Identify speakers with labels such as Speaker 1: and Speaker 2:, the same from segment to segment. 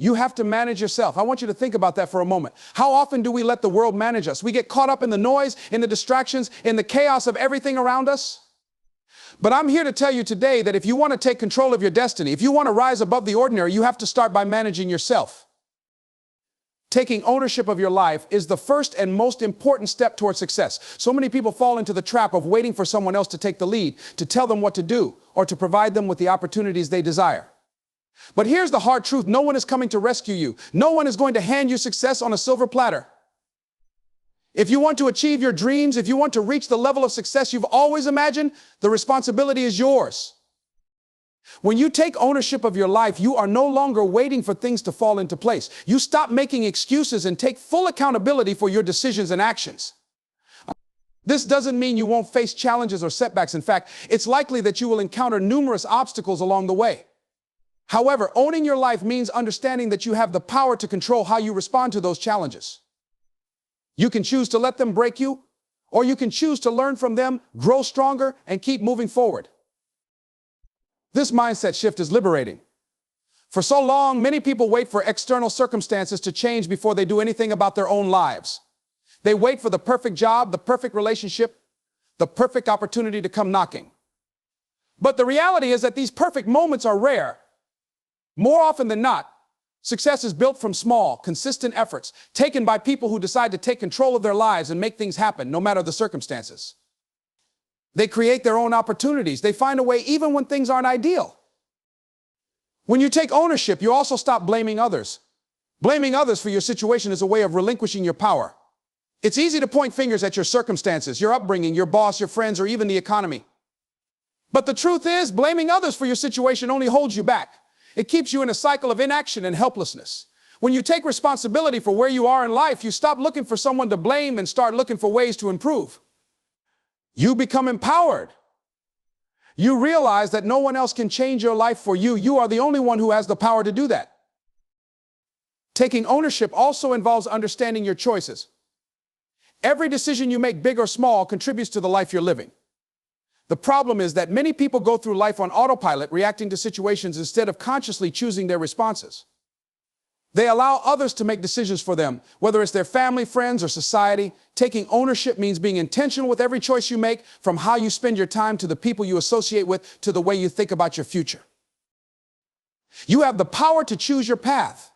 Speaker 1: You have to manage yourself. I want you to think about that for a moment. How often do we let the world manage us? We get caught up in the noise, in the distractions, in the chaos of everything around us. But I'm here to tell you today that if you want to take control of your destiny, if you want to rise above the ordinary, you have to start by managing yourself. Taking ownership of your life is the first and most important step towards success. So many people fall into the trap of waiting for someone else to take the lead, to tell them what to do, or to provide them with the opportunities they desire. But here's the hard truth. No one is coming to rescue you. No one is going to hand you success on a silver platter. If you want to achieve your dreams, if you want to reach the level of success you've always imagined, the responsibility is yours. When you take ownership of your life, you are no longer waiting for things to fall into place. You stop making excuses and take full accountability for your decisions and actions. This doesn't mean you won't face challenges or setbacks. In fact, it's likely that you will encounter numerous obstacles along the way. However, owning your life means understanding that you have the power to control how you respond to those challenges. You can choose to let them break you, or you can choose to learn from them, grow stronger, and keep moving forward. This mindset shift is liberating. For so long, many people wait for external circumstances to change before they do anything about their own lives. They wait for the perfect job, the perfect relationship, the perfect opportunity to come knocking. But the reality is that these perfect moments are rare. More often than not, success is built from small, consistent efforts taken by people who decide to take control of their lives and make things happen, no matter the circumstances. They create their own opportunities. They find a way even when things aren't ideal. When you take ownership, you also stop blaming others. Blaming others for your situation is a way of relinquishing your power. It's easy to point fingers at your circumstances, your upbringing, your boss, your friends, or even the economy. But the truth is, blaming others for your situation only holds you back. It keeps you in a cycle of inaction and helplessness. When you take responsibility for where you are in life, you stop looking for someone to blame and start looking for ways to improve. You become empowered. You realize that no one else can change your life for you. You are the only one who has the power to do that. Taking ownership also involves understanding your choices. Every decision you make, big or small, contributes to the life you're living. The problem is that many people go through life on autopilot, reacting to situations instead of consciously choosing their responses. They allow others to make decisions for them, whether it's their family, friends, or society. Taking ownership means being intentional with every choice you make, from how you spend your time to the people you associate with to the way you think about your future. You have the power to choose your path.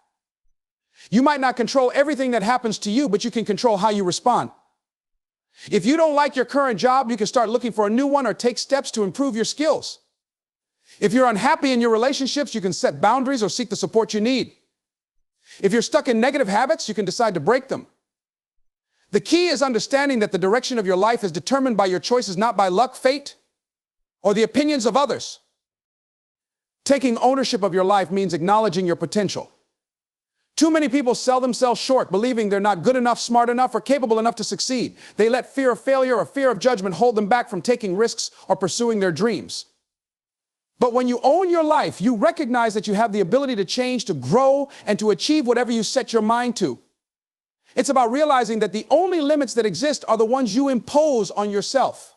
Speaker 1: You might not control everything that happens to you, but you can control how you respond. If you don't like your current job, you can start looking for a new one or take steps to improve your skills. If you're unhappy in your relationships, you can set boundaries or seek the support you need. If you're stuck in negative habits, you can decide to break them. The key is understanding that the direction of your life is determined by your choices, not by luck, fate, or the opinions of others. Taking ownership of your life means acknowledging your potential. Too many people sell themselves short, believing they're not good enough, smart enough, or capable enough to succeed. They let fear of failure or fear of judgment hold them back from taking risks or pursuing their dreams. But when you own your life, you recognize that you have the ability to change, to grow, and to achieve whatever you set your mind to. It's about realizing that the only limits that exist are the ones you impose on yourself.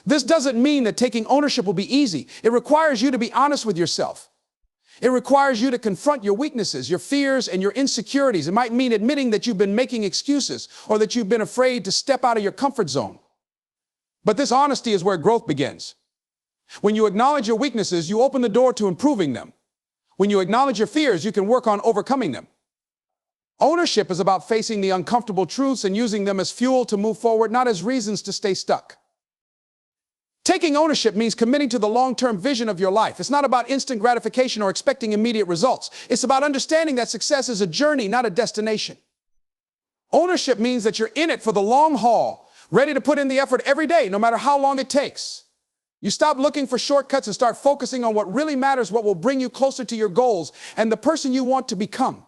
Speaker 1: This doesn't mean that taking ownership will be easy. It requires you to be honest with yourself. It requires you to confront your weaknesses, your fears, and your insecurities. It might mean admitting that you've been making excuses or that you've been afraid to step out of your comfort zone. But this honesty is where growth begins. When you acknowledge your weaknesses, you open the door to improving them. When you acknowledge your fears, you can work on overcoming them. Ownership is about facing the uncomfortable truths and using them as fuel to move forward, not as reasons to stay stuck. Taking ownership means committing to the long-term vision of your life. It's not about instant gratification or expecting immediate results. It's about understanding that success is a journey, not a destination. Ownership means that you're in it for the long haul, ready to put in the effort every day, no matter how long it takes. You stop looking for shortcuts and start focusing on what really matters, what will bring you closer to your goals and the person you want to become.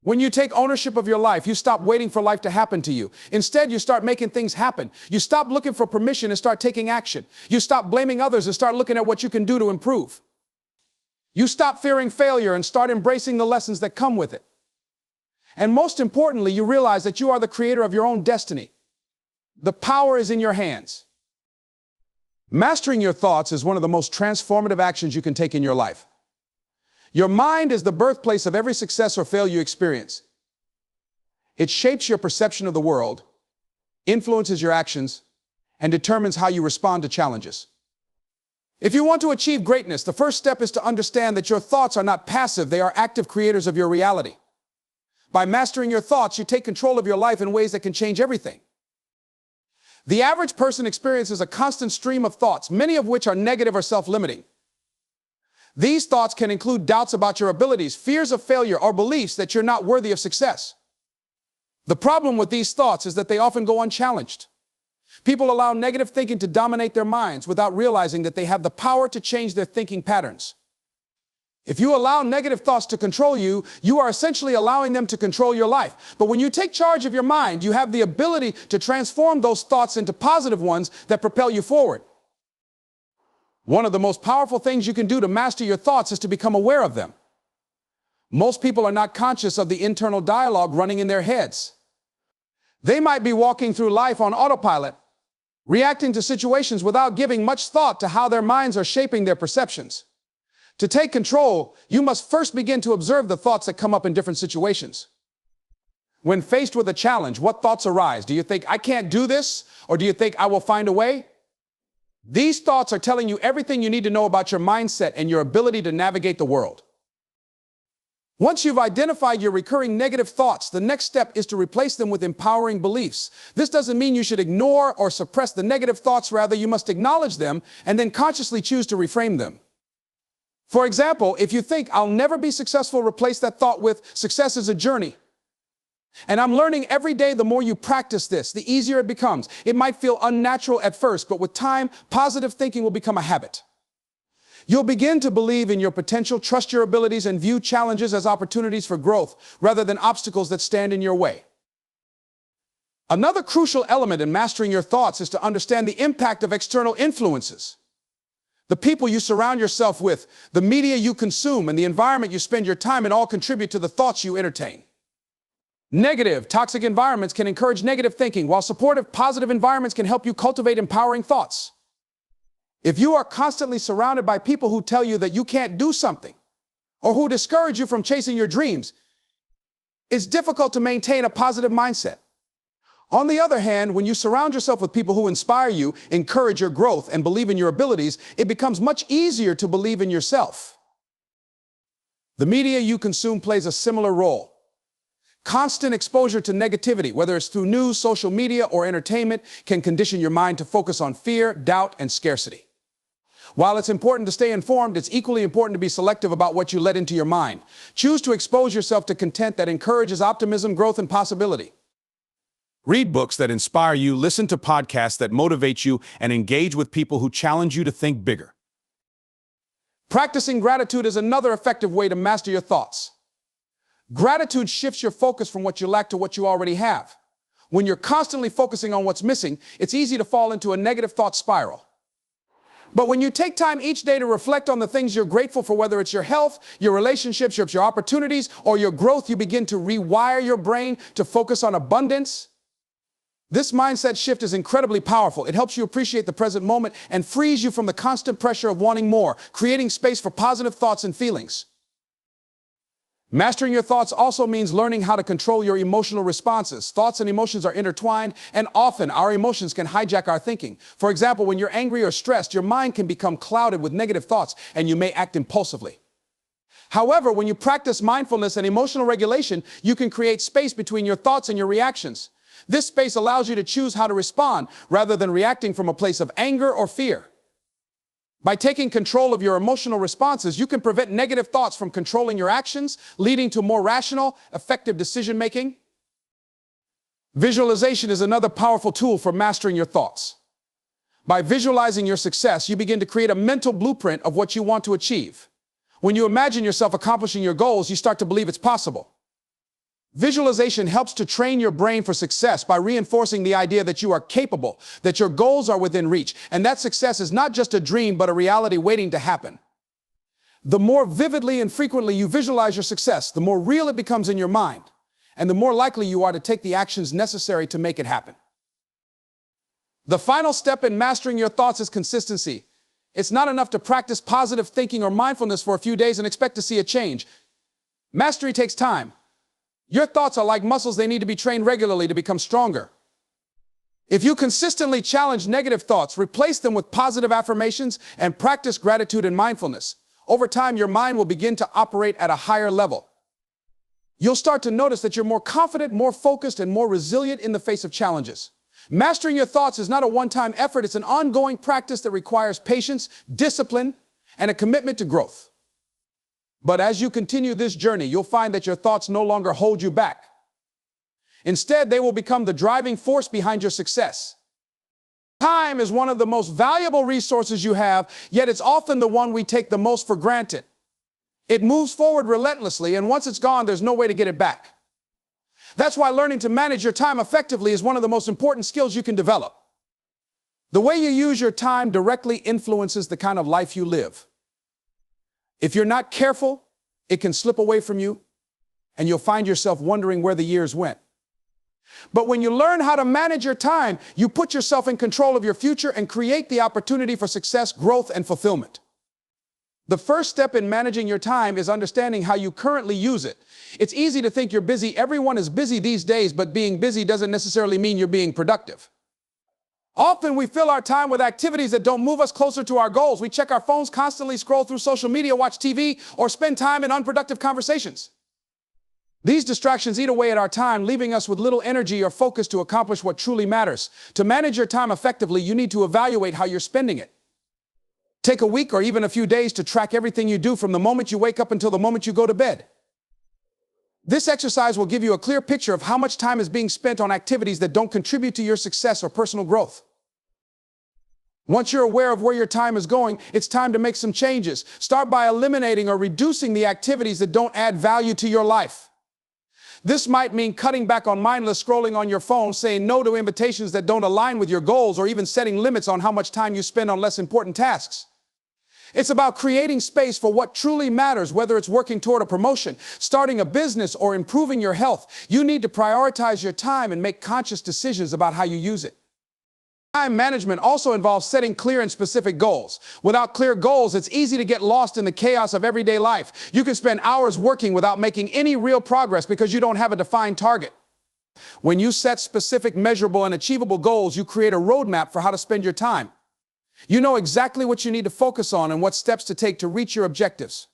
Speaker 1: When you take ownership of your life, you stop waiting for life to happen to you. Instead, you start making things happen. You stop looking for permission and start taking action. You stop blaming others and start looking at what you can do to improve. You stop fearing failure and start embracing the lessons that come with it. And most importantly, you realize that you are the creator of your own destiny. The power is in your hands. Mastering your thoughts is one of the most transformative actions you can take in your life. Your mind is the birthplace of every success or failure you experience. It shapes your perception of the world, influences your actions, and determines how you respond to challenges. If you want to achieve greatness, the first step is to understand that your thoughts are not passive, they are active creators of your reality. By mastering your thoughts, you take control of your life in ways that can change everything. The average person experiences a constant stream of thoughts, many of which are negative or self-limiting. These thoughts can include doubts about your abilities, fears of failure, or beliefs that you're not worthy of success. The problem with these thoughts is that they often go unchallenged. People allow negative thinking to dominate their minds without realizing that they have the power to change their thinking patterns. If you allow negative thoughts to control you, you are essentially allowing them to control your life. But when you take charge of your mind, you have the ability to transform those thoughts into positive ones that propel you forward. One of the most powerful things you can do to master your thoughts is to become aware of them. Most people are not conscious of the internal dialogue running in their heads. They might be walking through life on autopilot, reacting to situations without giving much thought to how their minds are shaping their perceptions. To take control, you must first begin to observe the thoughts that come up in different situations. When faced with a challenge, what thoughts arise? Do you think, I can't do this? Or do you think, I will find a way? These thoughts are telling you everything you need to know about your mindset and your ability to navigate the world. Once you've identified your recurring negative thoughts, the next step is to replace them with empowering beliefs. This doesn't mean you should ignore or suppress the negative thoughts. Rather, you must acknowledge them and then consciously choose to reframe them. For example, if you think, I'll never be successful, replace that thought with, success is a journey. And I'm learning every day. The more you practice this, the easier it becomes. It might feel unnatural at first, but with time, positive thinking will become a habit. You'll begin to believe in your potential, trust your abilities, and view challenges as opportunities for growth rather than obstacles that stand in your way. Another crucial element in mastering your thoughts is to understand the impact of external influences. The people you surround yourself with, the media you consume, and the environment you spend your time in all contribute to the thoughts you entertain. Negative, toxic environments can encourage negative thinking, while supportive, positive environments can help you cultivate empowering thoughts. If you are constantly surrounded by people who tell you that you can't do something, or who discourage you from chasing your dreams, it's difficult to maintain a positive mindset. On the other hand, when you surround yourself with people who inspire you, encourage your growth, and believe in your abilities, it becomes much easier to believe in yourself. The media you consume plays a similar role. Constant exposure to negativity, whether it's through news, social media, or entertainment, can condition your mind to focus on fear, doubt, and scarcity. While it's important to stay informed, it's equally important to be selective about what you let into your mind. Choose to expose yourself to content that encourages optimism, growth, and possibility. Read books that inspire you, listen to podcasts that motivate you, and engage with people who challenge you to think bigger. Practicing gratitude is another effective way to master your thoughts. Gratitude shifts your focus from what you lack to what you already have. When you're constantly focusing on what's missing, it's easy to fall into a negative thought spiral. But when you take time each day to reflect on the things you're grateful for, whether it's your health, your relationships, your opportunities, or your growth, you begin to rewire your brain to focus on abundance. This mindset shift is incredibly powerful. It helps you appreciate the present moment and frees you from the constant pressure of wanting more, creating space for positive thoughts and feelings. Mastering your thoughts also means learning how to control your emotional responses. Thoughts and emotions are intertwined, and often our emotions can hijack our thinking. For example, when you're angry or stressed, your mind can become clouded with negative thoughts, and you may act impulsively. However, when you practice mindfulness and emotional regulation, you can create space between your thoughts and your reactions. This space allows you to choose how to respond, rather than reacting from a place of anger or fear. By taking control of your emotional responses, you can prevent negative thoughts from controlling your actions, leading to more rational, effective decision-making. Visualization is another powerful tool for mastering your thoughts. By visualizing your success, you begin to create a mental blueprint of what you want to achieve. When you imagine yourself accomplishing your goals, you start to believe it's possible. Visualization helps to train your brain for success by reinforcing the idea that you are capable, that your goals are within reach, and that success is not just a dream but a reality waiting to happen. The more vividly and frequently you visualize your success, the more real it becomes in your mind, and the more likely you are to take the actions necessary to make it happen. The final step in mastering your thoughts is consistency. It's not enough to practice positive thinking or mindfulness for a few days and expect to see a change. Mastery takes time. Your thoughts are like muscles; they need to be trained regularly to become stronger. If you consistently challenge negative thoughts, replace them with positive affirmations, and practice gratitude and mindfulness, over time your mind will begin to operate at a higher level. You'll start to notice that you're more confident, more focused, and more resilient in the face of challenges. Mastering your thoughts is not a one-time effort. It's an ongoing practice that requires patience, discipline, and a commitment to growth. But as you continue this journey, you'll find that your thoughts no longer hold you back. Instead, they will become the driving force behind your success. Time is one of the most valuable resources you have, yet it's often the one we take the most for granted. It moves forward relentlessly, and once it's gone, there's no way to get it back. That's why learning to manage your time effectively is one of the most important skills you can develop. The way you use your time directly influences the kind of life you live. If you're not careful, it can slip away from you, and you'll find yourself wondering where the years went. But when you learn how to manage your time, you put yourself in control of your future and create the opportunity for success, growth, and fulfillment. The first step in managing your time is understanding how you currently use it. It's easy to think you're busy. Everyone is busy these days, but being busy doesn't necessarily mean you're being productive. Often we fill our time with activities that don't move us closer to our goals. We check our phones constantly, scroll through social media, watch TV, or spend time in unproductive conversations. These distractions eat away at our time, leaving us with little energy or focus to accomplish what truly matters. To manage your time effectively, you need to evaluate how you're spending it. Take a week or even a few days to track everything you do from the moment you wake up until the moment you go to bed. This exercise will give you a clear picture of how much time is being spent on activities that don't contribute to your success or personal growth. Once you're aware of where your time is going, it's time to make some changes. Start by eliminating or reducing the activities that don't add value to your life. This might mean cutting back on mindless scrolling on your phone, saying no to invitations that don't align with your goals, or even setting limits on how much time you spend on less important tasks. It's about creating space for what truly matters, whether it's working toward a promotion, starting a business, or improving your health. You need to prioritize your time and make conscious decisions about how you use it. Time management also involves setting clear and specific goals. Without clear goals, it's easy to get lost in the chaos of everyday life. You can spend hours working without making any real progress because you don't have a defined target. When you set specific, measurable, and achievable goals, you create a roadmap for how to spend your time. You know exactly what you need to focus on and what steps to take to reach your objectives.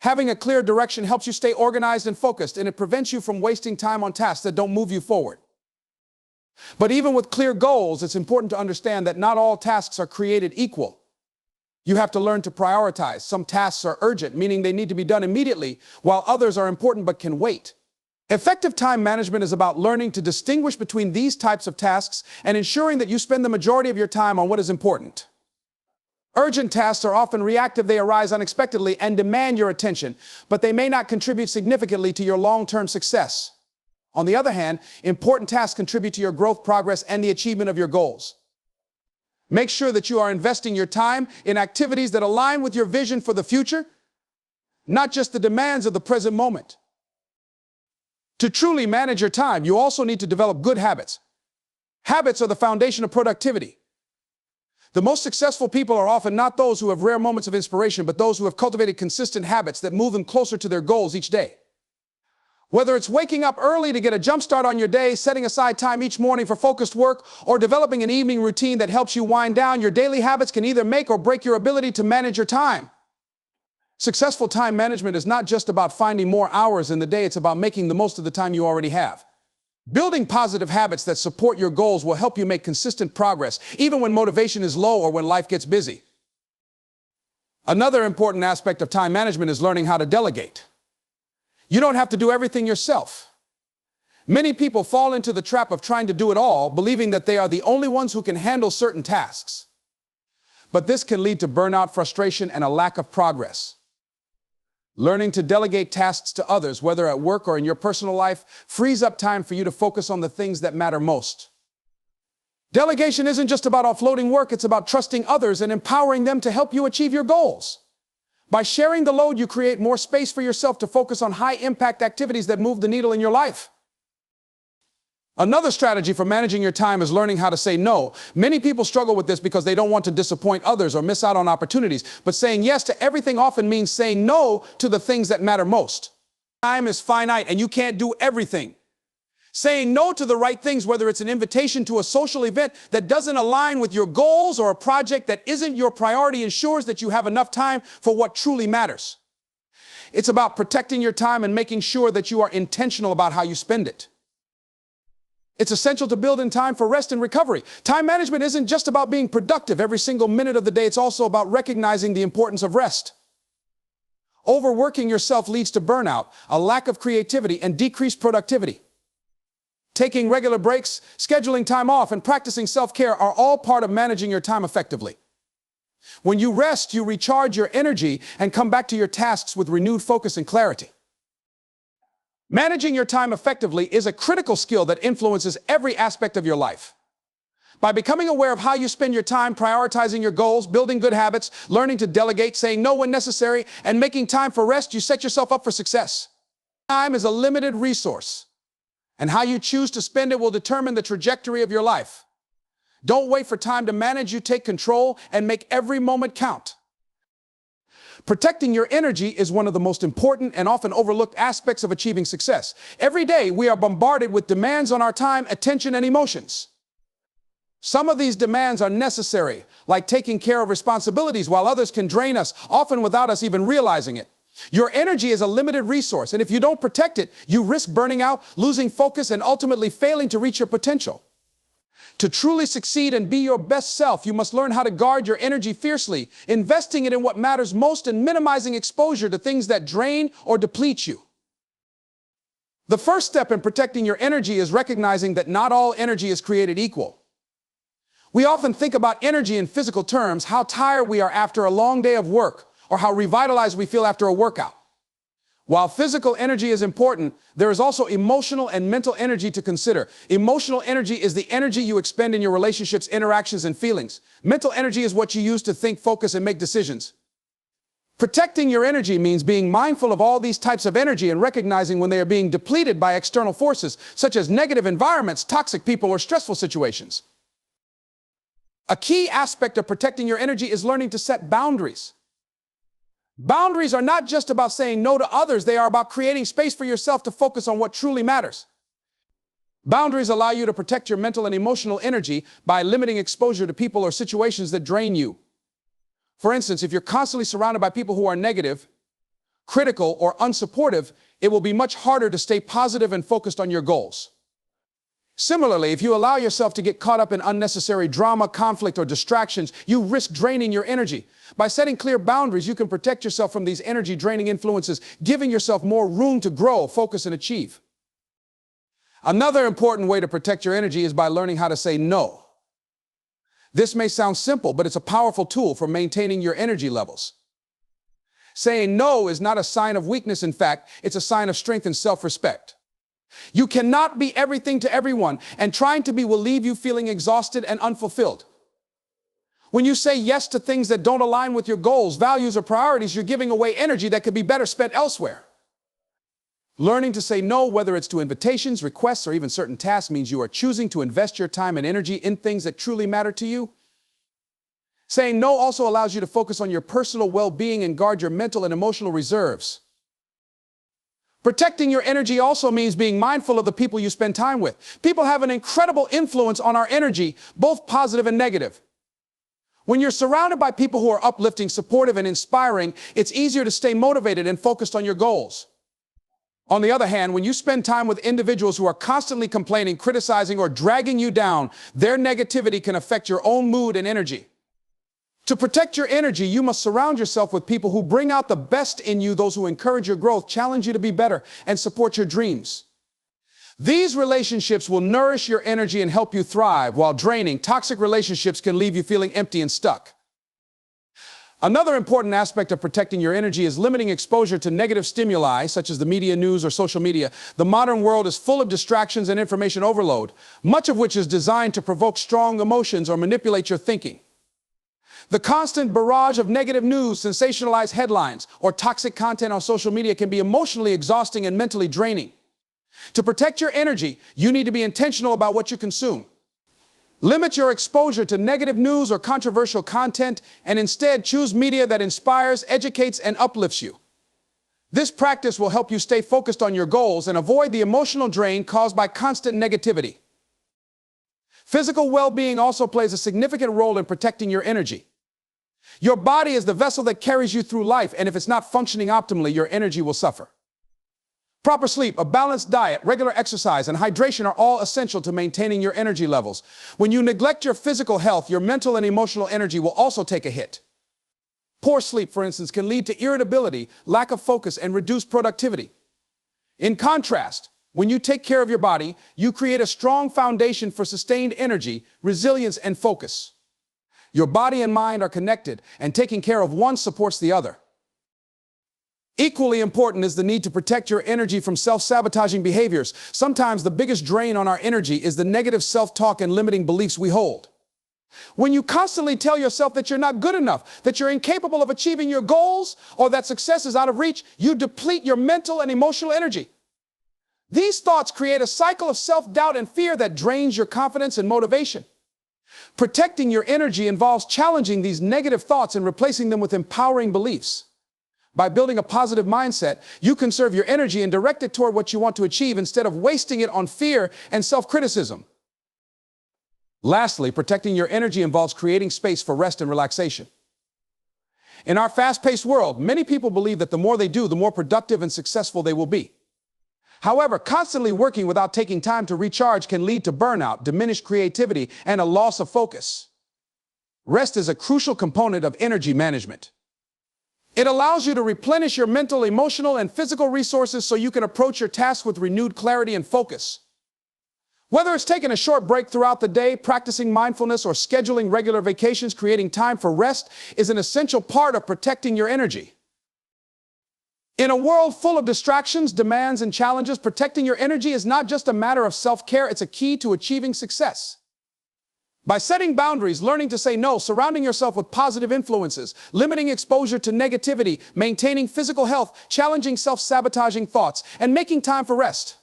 Speaker 1: Having a clear direction helps you stay organized and focused, and it prevents you from wasting time on tasks that don't move you forward. But even with clear goals, it's important to understand that not all tasks are created equal. You have to learn to prioritize. Some tasks are urgent, meaning they need to be done immediately, while others are important but can wait. Effective time management is about learning to distinguish between these types of tasks and ensuring that you spend the majority of your time on what is important. Urgent tasks are often reactive. They arise unexpectedly and demand your attention, but they may not contribute significantly to your long-term success. On the other hand, important tasks contribute to your growth, progress, and the achievement of your goals. Make sure that you are investing your time in activities that align with your vision for the future, not just the demands of the present moment. To truly manage your time, you also need to develop good habits. Habits are the foundation of productivity. The most successful people are often not those who have rare moments of inspiration, but those who have cultivated consistent habits that move them closer to their goals each day. Whether it's waking up early to get a jump start on your day, setting aside time each morning for focused work, or developing an evening routine that helps you wind down, your daily habits can either make or break your ability to manage your time. Successful time management is not just about finding more hours in the day, it's about making the most of the time you already have. Building positive habits that support your goals will help you make consistent progress, even when motivation is low or when life gets busy. Another important aspect of time management is learning how to delegate. You don't have to do everything yourself. Many people fall into the trap of trying to do it all, believing that they are the only ones who can handle certain tasks. But this can lead to burnout, frustration, and a lack of progress. Learning to delegate tasks to others, whether at work or in your personal life, frees up time for you to focus on the things that matter most. Delegation isn't just about offloading work, it's about trusting others and empowering them to help you achieve your goals. By sharing the load, you create more space for yourself to focus on high-impact activities that move the needle in your life. Another strategy for managing your time is learning how to say no. Many people struggle with this because they don't want to disappoint others or miss out on opportunities. But saying yes to everything often means saying no to the things that matter most. Time is finite and you can't do everything. Saying no to the right things, whether it's an invitation to a social event that doesn't align with your goals or a project that isn't your priority, ensures that you have enough time for what truly matters. It's about protecting your time and making sure that you are intentional about how you spend it. It's essential to build in time for rest and recovery. Time management isn't just about being productive every single minute of the day. It's also about recognizing the importance of rest. Overworking yourself leads to burnout, a lack of creativity, and decreased productivity. Taking regular breaks, scheduling time off, and practicing self-care are all part of managing your time effectively. When you rest, you recharge your energy and come back to your tasks with renewed focus and clarity. Managing your time effectively is a critical skill that influences every aspect of your life. By becoming aware of how you spend your time, prioritizing your goals, building good habits, learning to delegate, saying no when necessary, and making time for rest, you set yourself up for success. Time is a limited resource, and how you choose to spend it will determine the trajectory of your life. Don't wait for time to manage. You take control and make every moment count. Protecting your energy is one of the most important and often overlooked aspects of achieving success. Every day, we are bombarded with demands on our time, attention, and emotions. Some of these demands are necessary, like taking care of responsibilities, while others can drain us, often without us even realizing it. Your energy is a limited resource, and if you don't protect it, you risk burning out, losing focus, and ultimately failing to reach your potential. To truly succeed and be your best self, you must learn how to guard your energy fiercely, investing it in what matters most and minimizing exposure to things that drain or deplete you. The first step in protecting your energy is recognizing that not all energy is created equal. We often think about energy in physical terms, how tired we are after a long day of work, or how revitalized we feel after a workout. While physical energy is important, there is also emotional and mental energy to consider. Emotional energy is the energy you expend in your relationships, interactions, and feelings. Mental energy is what you use to think, focus, and make decisions. Protecting your energy means being mindful of all these types of energy and recognizing when they are being depleted by external forces, such as negative environments, toxic people, or stressful situations. A key aspect of protecting your energy is learning to set boundaries. Boundaries are not just about saying no to others, they are about creating space for yourself to focus on what truly matters. Boundaries allow you to protect your mental and emotional energy by limiting exposure to people or situations that drain you. For instance, if you're constantly surrounded by people who are negative, critical, or unsupportive, it will be much harder to stay positive and focused on your goals. Similarly, if you allow yourself to get caught up in unnecessary drama, conflict, or distractions, you risk draining your energy. By setting clear boundaries, you can protect yourself from these energy-draining influences, giving yourself more room to grow, focus, and achieve. Another important way to protect your energy is by learning how to say no. This may sound simple, but it's a powerful tool for maintaining your energy levels. Saying no is not a sign of weakness. In fact, it's a sign of strength and self-respect. You cannot be everything to everyone, and trying to be will leave you feeling exhausted and unfulfilled. When you say yes to things that don't align with your goals, values, or priorities, you're giving away energy that could be better spent elsewhere. Learning to say no, whether it's to invitations, requests, or even certain tasks, means you are choosing to invest your time and energy in things that truly matter to you. Saying no also allows you to focus on your personal well-being and guard your mental and emotional reserves. Protecting your energy also means being mindful of the people you spend time with. People have an incredible influence on our energy, both positive and negative. When you're surrounded by people who are uplifting, supportive, and inspiring, it's easier to stay motivated and focused on your goals. On the other hand, when you spend time with individuals who are constantly complaining, criticizing, or dragging you down, their negativity can affect your own mood and energy. To protect your energy, you must surround yourself with people who bring out the best in you, those who encourage your growth, challenge you to be better, and support your dreams. These relationships will nourish your energy and help you thrive, while draining, toxic relationships can leave you feeling empty and stuck. Another important aspect of protecting your energy is limiting exposure to negative stimuli, such as the media, news, or social media. The modern world is full of distractions and information overload, much of which is designed to provoke strong emotions or manipulate your thinking. The constant barrage of negative news, sensationalized headlines, or toxic content on social media can be emotionally exhausting and mentally draining. To protect your energy, you need to be intentional about what you consume. Limit your exposure to negative news or controversial content, and instead choose media that inspires, educates, and uplifts you. This practice will help you stay focused on your goals and avoid the emotional drain caused by constant negativity. Physical well-being also plays a significant role in protecting your energy. Your body is the vessel that carries you through life, and if it's not functioning optimally, your energy will suffer. Proper sleep, a balanced diet, regular exercise, and hydration are all essential to maintaining your energy levels. When you neglect your physical health, your mental and emotional energy will also take a hit. Poor sleep, for instance, can lead to irritability, lack of focus, and reduced productivity. In contrast, when you take care of your body, you create a strong foundation for sustained energy, resilience, and focus. Your body and mind are connected, and taking care of one supports the other. Equally important is the need to protect your energy from self-sabotaging behaviors. Sometimes the biggest drain on our energy is the negative self-talk and limiting beliefs we hold. When you constantly tell yourself that you're not good enough, that you're incapable of achieving your goals, or that success is out of reach, you deplete your mental and emotional energy. These thoughts create a cycle of self-doubt and fear that drains your confidence and motivation. Protecting your energy involves challenging these negative thoughts and replacing them with empowering beliefs. By building a positive mindset, you conserve your energy and direct it toward what you want to achieve instead of wasting it on fear and self-criticism. Lastly, protecting your energy involves creating space for rest and relaxation. In our fast-paced world, many people believe that the more they do, the more productive and successful they will be. However, constantly working without taking time to recharge can lead to burnout, diminished creativity, and a loss of focus. Rest is a crucial component of energy management. It allows you to replenish your mental, emotional, and physical resources so you can approach your tasks with renewed clarity and focus. Whether it's taking a short break throughout the day, practicing mindfulness, or scheduling regular vacations, creating time for rest is an essential part of protecting your energy. In a world full of distractions, demands, and challenges, protecting your energy is not just a matter of self-care, it's a key to achieving success. By setting boundaries, learning to say no, surrounding yourself with positive influences, limiting exposure to negativity, maintaining physical health, challenging self-sabotaging thoughts, and making time for rest,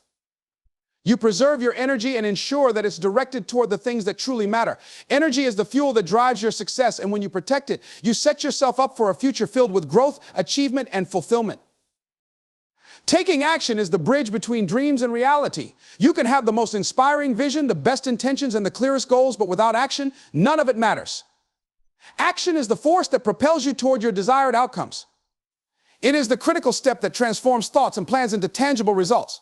Speaker 1: you preserve your energy and ensure that it's directed toward the things that truly matter. Energy is the fuel that drives your success, and when you protect it, you set yourself up for a future filled with growth, achievement, and fulfillment. Taking action is the bridge between dreams and reality. You can have the most inspiring vision, the best intentions, and the clearest goals, but without action, none of it matters. Action is the force that propels you toward your desired outcomes. It is the critical step that transforms thoughts and plans into tangible results.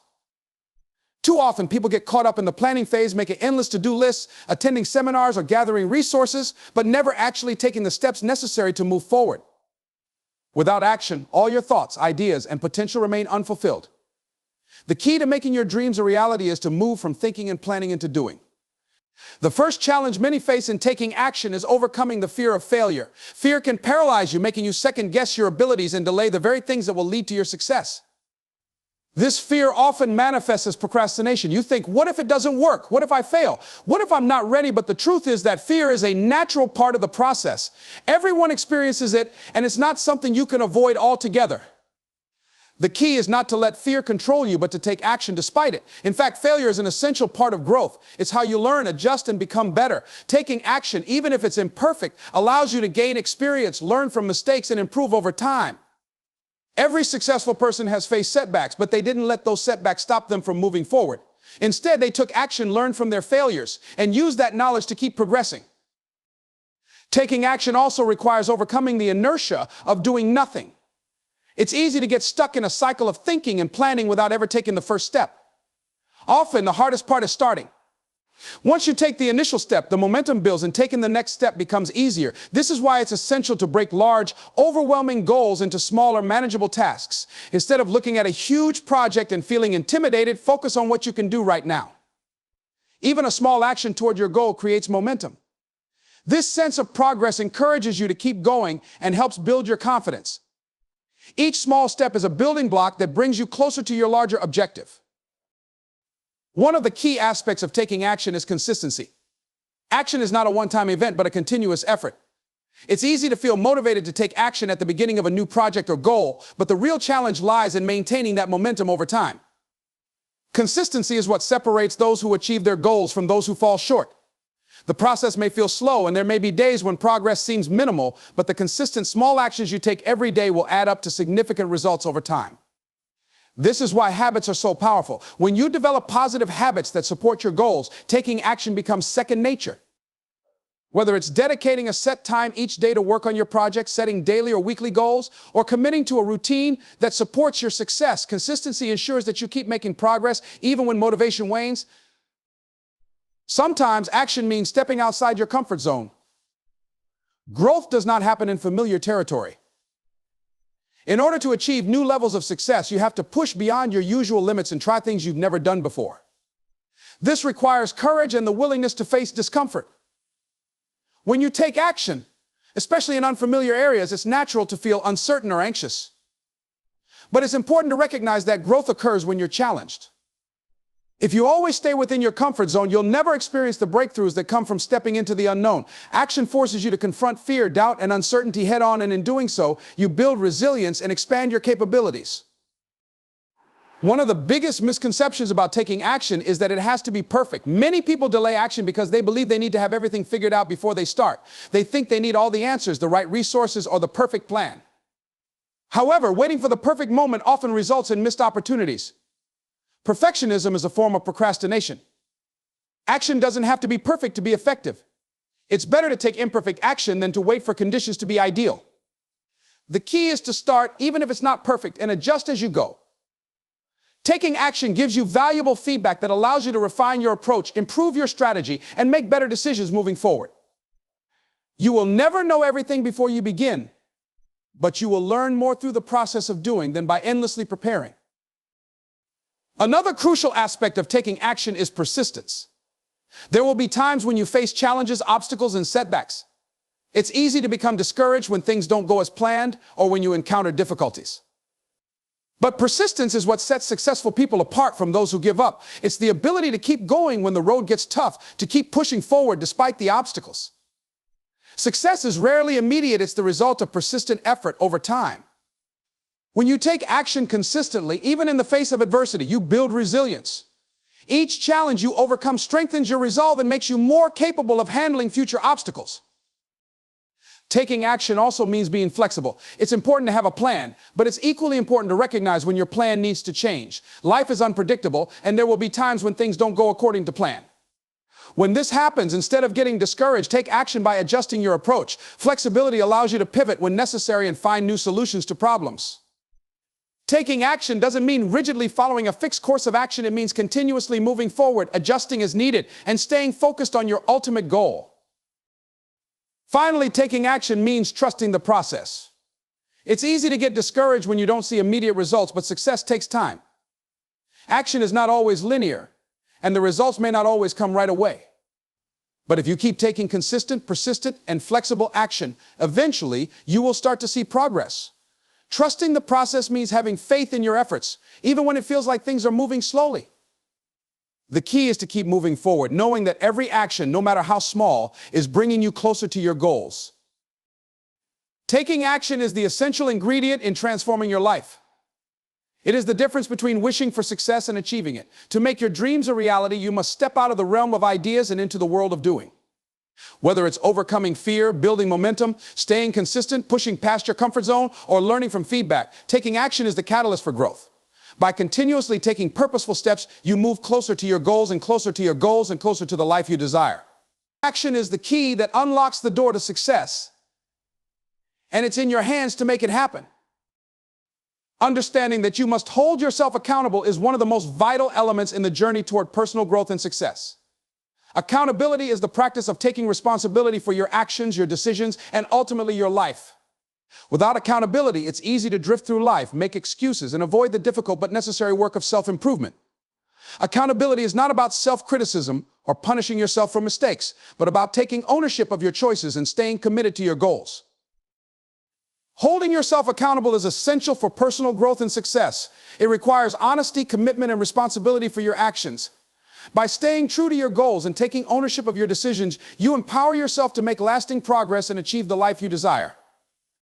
Speaker 1: Too often, people get caught up in the planning phase, making endless to-do lists, attending seminars, or gathering resources, but never actually taking the steps necessary to move forward. Without action, all your thoughts, ideas, and potential remain unfulfilled. The key to making your dreams a reality is to move from thinking and planning into doing. The first challenge many face in taking action is overcoming the fear of failure. Fear can paralyze you, making you second-guess your abilities and delay the very things that will lead to your success. This fear often manifests as procrastination. You think, what if it doesn't work? What if I fail? What if I'm not ready? But the truth is that fear is a natural part of the process. Everyone experiences it, and it's not something you can avoid altogether. The key is not to let fear control you, but to take action despite it. In fact, failure is an essential part of growth. It's how you learn, adjust, and become better. Taking action, even if it's imperfect, allows you to gain experience, learn from mistakes, and improve over time. Every successful person has faced setbacks, but they didn't let those setbacks stop them from moving forward. Instead, they took action, learned from their failures, and used that knowledge to keep progressing. Taking action also requires overcoming the inertia of doing nothing. It's easy to get stuck in a cycle of thinking and planning without ever taking the first step. Often, the hardest part is starting. Once you take the initial step, the momentum builds and taking the next step becomes easier. This is why it's essential to break large, overwhelming goals into smaller, manageable tasks. Instead of looking at a huge project and feeling intimidated, focus on what you can do right now. Even a small action toward your goal creates momentum. This sense of progress encourages you to keep going and helps build your confidence. Each small step is a building block that brings you closer to your larger objective. One of the key aspects of taking action is consistency. Action is not a one-time event, but a continuous effort. It's easy to feel motivated to take action at the beginning of a new project or goal, but the real challenge lies in maintaining that momentum over time. Consistency is what separates those who achieve their goals from those who fall short. The process may feel slow, and there may be days when progress seems minimal, but the consistent small actions you take every day will add up to significant results over time. This is why habits are so powerful. When you develop positive habits that support your goals, taking action becomes second nature. Whether it's dedicating a set time each day to work on your project, setting daily or weekly goals, or committing to a routine that supports your success, consistency ensures that you keep making progress even when motivation wanes. Sometimes action means stepping outside your comfort zone. Growth does not happen in familiar territory. In order to achieve new levels of success, you have to push beyond your usual limits and try things you've never done before. This requires courage and the willingness to face discomfort. When you take action, especially in unfamiliar areas, it's natural to feel uncertain or anxious. But it's important to recognize that growth occurs when you're challenged. If you always stay within your comfort zone, you'll never experience the breakthroughs that come from stepping into the unknown. Action forces you to confront fear, doubt, and uncertainty head on, and in doing so, you build resilience and expand your capabilities. One of the biggest misconceptions about taking action is that it has to be perfect. Many people delay action because they believe they need to have everything figured out before they start. They think they need all the answers, the right resources, or the perfect plan. However, waiting for the perfect moment often results in missed opportunities. Perfectionism is a form of procrastination. Action doesn't have to be perfect to be effective. It's better to take imperfect action than to wait for conditions to be ideal. The key is to start, even if it's not perfect, and adjust as you go. Taking action gives you valuable feedback that allows you to refine your approach, improve your strategy, and make better decisions moving forward. You will never know everything before you begin, but you will learn more through the process of doing than by endlessly preparing. Another crucial aspect of taking action is persistence. There will be times when you face challenges, obstacles, and setbacks. It's easy to become discouraged when things don't go as planned or when you encounter difficulties. But persistence is what sets successful people apart from those who give up. It's the ability to keep going when the road gets tough, to keep pushing forward despite the obstacles. Success is rarely immediate. It's the result of persistent effort over time. When you take action consistently, even in the face of adversity, you build resilience. Each challenge you overcome strengthens your resolve and makes you more capable of handling future obstacles. Taking action also means being flexible. It's important to have a plan, but it's equally important to recognize when your plan needs to change. Life is unpredictable, and there will be times when things don't go according to plan. When this happens, instead of getting discouraged, take action by adjusting your approach. Flexibility allows you to pivot when necessary and find new solutions to problems. Taking action doesn't mean rigidly following a fixed course of action. It means continuously moving forward, adjusting as needed, and staying focused on your ultimate goal. Finally, taking action means trusting the process. It's easy to get discouraged when you don't see immediate results, but success takes time. Action is not always linear, and the results may not always come right away. But if you keep taking consistent, persistent, and flexible action, eventually you will start to see progress. Trusting the process means having faith in your efforts, even when it feels like things are moving slowly. The key is to keep moving forward, knowing that every action, no matter how small, is bringing you closer to your goals. Taking action is the essential ingredient in transforming your life. It is the difference between wishing for success and achieving it. To make your dreams a reality, you must step out of the realm of ideas and into the world of doing. Whether it's overcoming fear, building momentum, staying consistent, pushing past your comfort zone, or learning from feedback, taking action is the catalyst for growth. By continuously taking purposeful steps, you move closer to your goals and closer to your goals and closer to the life you desire. Action is the key that unlocks the door to success, and it's in your hands to make it happen. Understanding that you must hold yourself accountable is one of the most vital elements in the journey toward personal growth and success. Accountability is the practice of taking responsibility for your actions, your decisions, and ultimately your life. Without accountability, it's easy to drift through life, make excuses, and avoid the difficult but necessary work of self-improvement. Accountability is not about self-criticism or punishing yourself for mistakes, but about taking ownership of your choices and staying committed to your goals. Holding yourself accountable is essential for personal growth and success. It requires honesty, commitment, and responsibility for your actions. By staying true to your goals and taking ownership of your decisions, you empower yourself to make lasting progress and achieve the life you desire.